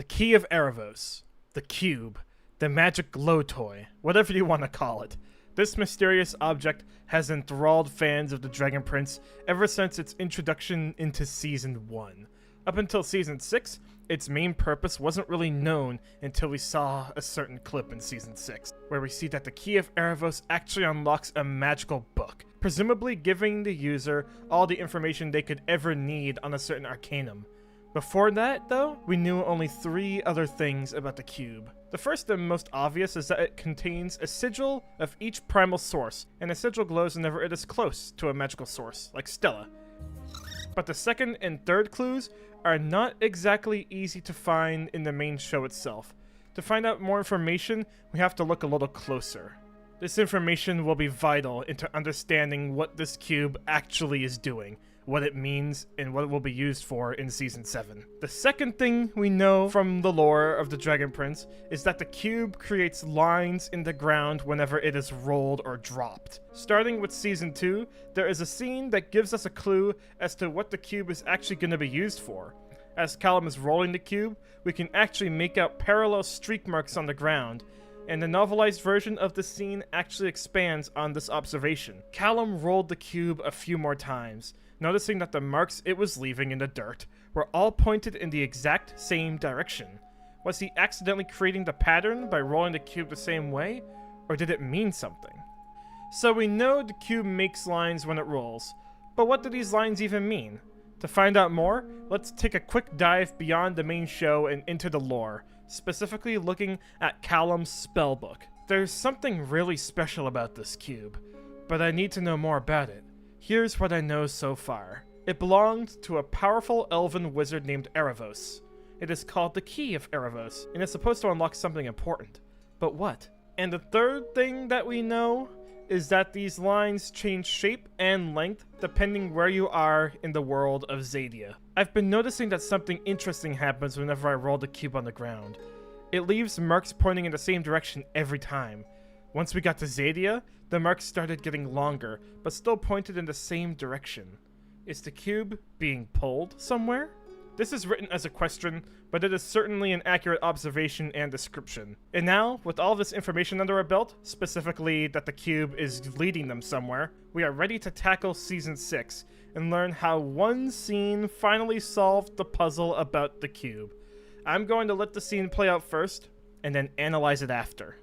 The Key of Aaravos, the Cube, the magic glow toy, whatever you want to call it. This mysterious object has enthralled fans of the Dragon Prince ever since its introduction into Season 1. Up until Season 6, its main purpose wasn't really known until we saw a certain clip in Season 6, where we see that the Key of Aaravos actually unlocks a magical book, presumably giving the user all the information they could ever need on a certain arcanum. Before that, though, we knew only 3 other things about the cube. The first and most obvious is that it contains a sigil of each primal source, and a sigil glows whenever it is close to a magical source, like Stella. But the second and third clues are not exactly easy to find in the main show itself. To find out more information, we have to look a little closer. This information will be vital into understanding what this cube actually is doing, what it means, and what it will be used for in Season 7. The second thing we know from the lore of the Dragon Prince is that the cube creates lines in the ground whenever it is rolled or dropped. Starting with Season 2, there is a scene that gives us a clue as to what the cube is actually going to be used for. As Callum is rolling the cube, we can actually make out parallel streak marks on the ground, and the novelized version of the scene actually expands on this observation. Callum rolled the cube a few more times, noticing that the marks it was leaving in the dirt were all pointed in the exact same direction. Was he accidentally creating the pattern by rolling the cube the same way, or did it mean something? So we know the cube makes lines when it rolls, but what do these lines even mean? To find out more, let's take a quick dive beyond the main show and into the lore, specifically looking at Callum's spellbook. There's something really special about this cube, but I need to know more about it. Here's what I know so far. It belonged to a powerful elven wizard named Aaravos. It is called the Key of Aaravos, and it's supposed to unlock something important. But what? And the third thing that we know is that these lines change shape and length depending where you are in the world of Xadia. I've been noticing that something interesting happens whenever I roll the cube on the ground. It leaves marks pointing in the same direction every time. Once we got to Xadia, the marks started getting longer, but still pointed in the same direction. Is the cube being pulled somewhere? This is written as a question, but it is certainly an accurate observation and description. And now, with all this information under our belt, specifically that the cube is leading them somewhere, we are ready to tackle Season 6 and learn how one scene finally solved the puzzle about the cube. I'm going to let the scene play out first, and then analyze it after.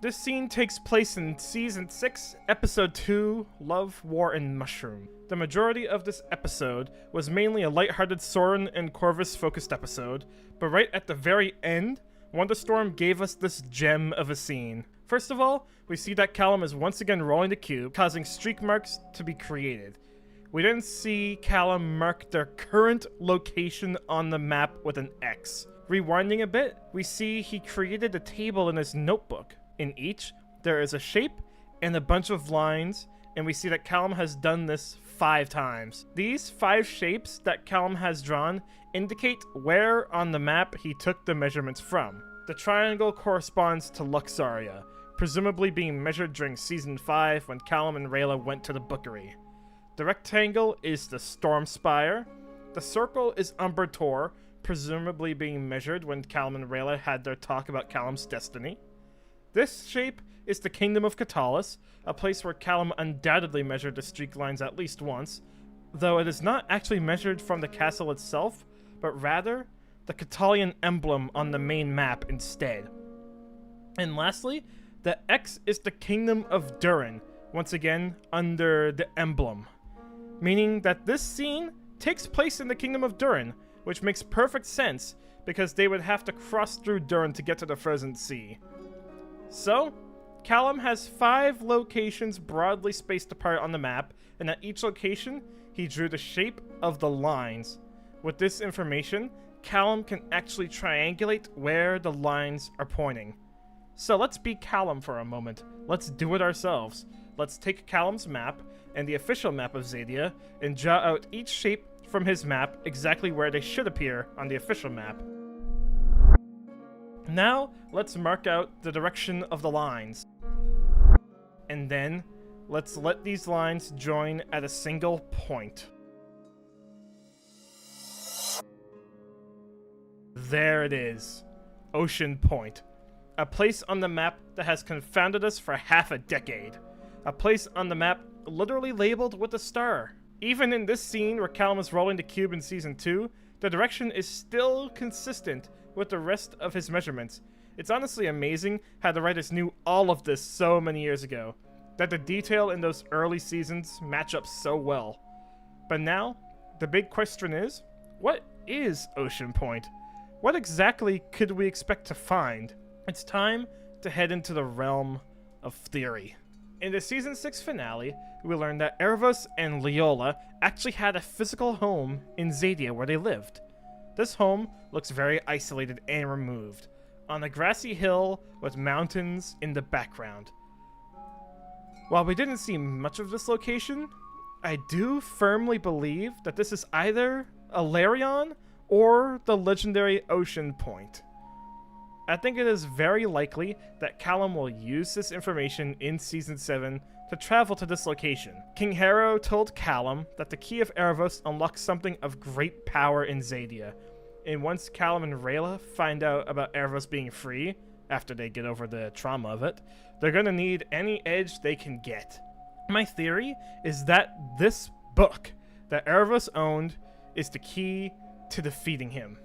This scene takes place in Season 6, Episode 2, Love, War, and Mushroom. The majority of this episode was mainly a lighthearted Soren and Corvus focused episode, but right at the very end, Wonderstorm gave us this gem of a scene. First of all, we see that Callum is once again rolling the cube, causing streak marks to be created. We then see Callum mark their current location on the map with an X. Rewinding a bit, we see he created a table in his notebook. In each, there is a shape and a bunch of lines, and we see that Callum has done this 5 times. These 5 shapes that Callum has drawn indicate where on the map he took the measurements from. The triangle corresponds to Luxaria, presumably being measured during Season 5 when Callum and Rayla went to the bookery. The rectangle is the Storm Spire. The circle is Umber Tor, presumably being measured when Callum and Rayla had their talk about Callum's destiny. This shape is the Kingdom of Catalyst, a place where Callum undoubtedly measured the streak lines at least once, though it is not actually measured from the castle itself, but rather the Catalian emblem on the main map instead. And lastly, the X is the Kingdom of Durin, once again under the emblem, meaning that this scene takes place in the Kingdom of Durin, which makes perfect sense because they would have to cross through Durin to get to the Frozen Sea. So, Callum has 5 locations broadly spaced apart on the map, and at each location, he drew the shape of the lines. With this information, Callum can actually triangulate where the lines are pointing. So let's be Callum for a moment. Let's do it ourselves. Let's take Callum's map, and the official map of Xadia, and draw out each shape from his map exactly where they should appear on the official map. Now, let's mark out the direction of the lines. And then, let's let these lines join at a single point. There it is. Ocean Point. A place on the map that has confounded us for half a decade. A place on the map literally labeled with a star. Even in this scene where Callum is rolling the cube in Season 2, the direction is still consistent with the rest of his measurements. It's honestly amazing how the writers knew all of this so many years ago, that the detail in those early seasons match up so well. But now, the big question is, what is Ocean Point? What exactly could we expect to find? It's time to head into the realm of theory. In the Season 6 finale, we learned that Aaravos and Leola actually had a physical home in Xadia where they lived. This home looks very isolated and removed, on a grassy hill with mountains in the background. While we didn't see much of this location, I do firmly believe that this is either Alarion or the legendary Ocean Point. I think it is very likely that Callum will use this information in Season 7 to travel to this location. King Harrow told Callum that the key of Aaravos unlocks something of great power in Xadia, and once Callum and Rayla find out about Aaravos being free, after they get over the trauma of it, they're gonna need any edge they can get. My theory is that this book that Aaravos owned is the key to defeating him.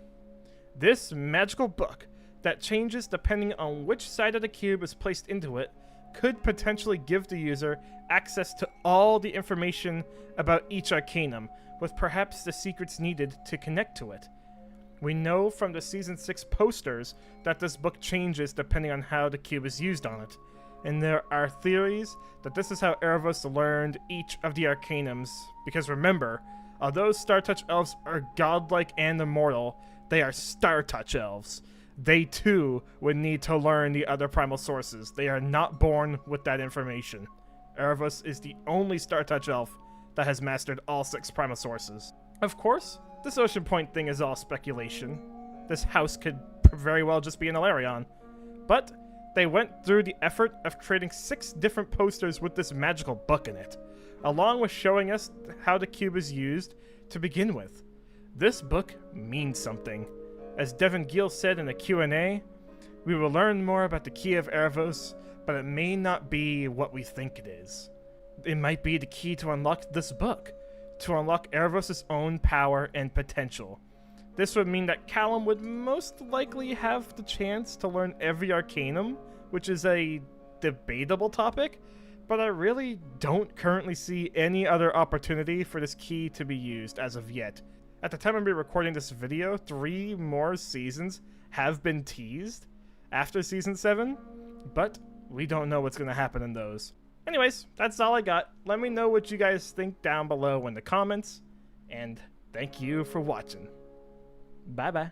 This magical book that changes depending on which side of the cube is placed into it could potentially give the user access to all the information about each arcanum, with perhaps the secrets needed to connect to it. We know from the Season 6 posters that this book changes depending on how the cube is used on it, and there are theories that this is how Aaravos learned each of the arcanums, because remember, although Star-Touch elves are godlike and immortal, they are Star-Touch elves. They too would need to learn the other primal sources. They are not born with that information. Aaravos is the only Star-Touch elf that has mastered all 6 primal sources. Of course, this Ocean Point thing is all speculation. This house could very well just be an Alarion. But they went through the effort of creating 6 different posters with this magical book in it, along with showing us how the cube is used to begin with. This book means something. As Devin Gill said in the Q&A, we will learn more about the key of Aaravos, but it may not be what we think it is. It might be the key to unlock this book, to unlock Aaravos' own power and potential. This would mean that Callum would most likely have the chance to learn every arcanum, which is a debatable topic, but I really don't currently see any other opportunity for this key to be used as of yet. At the time I'm recording this video, 3 more seasons have been teased after Season 7, but we don't know what's going to happen in those. Anyways, that's all I got. Let me know what you guys think down below in the comments, and thank you for watching. Bye-bye.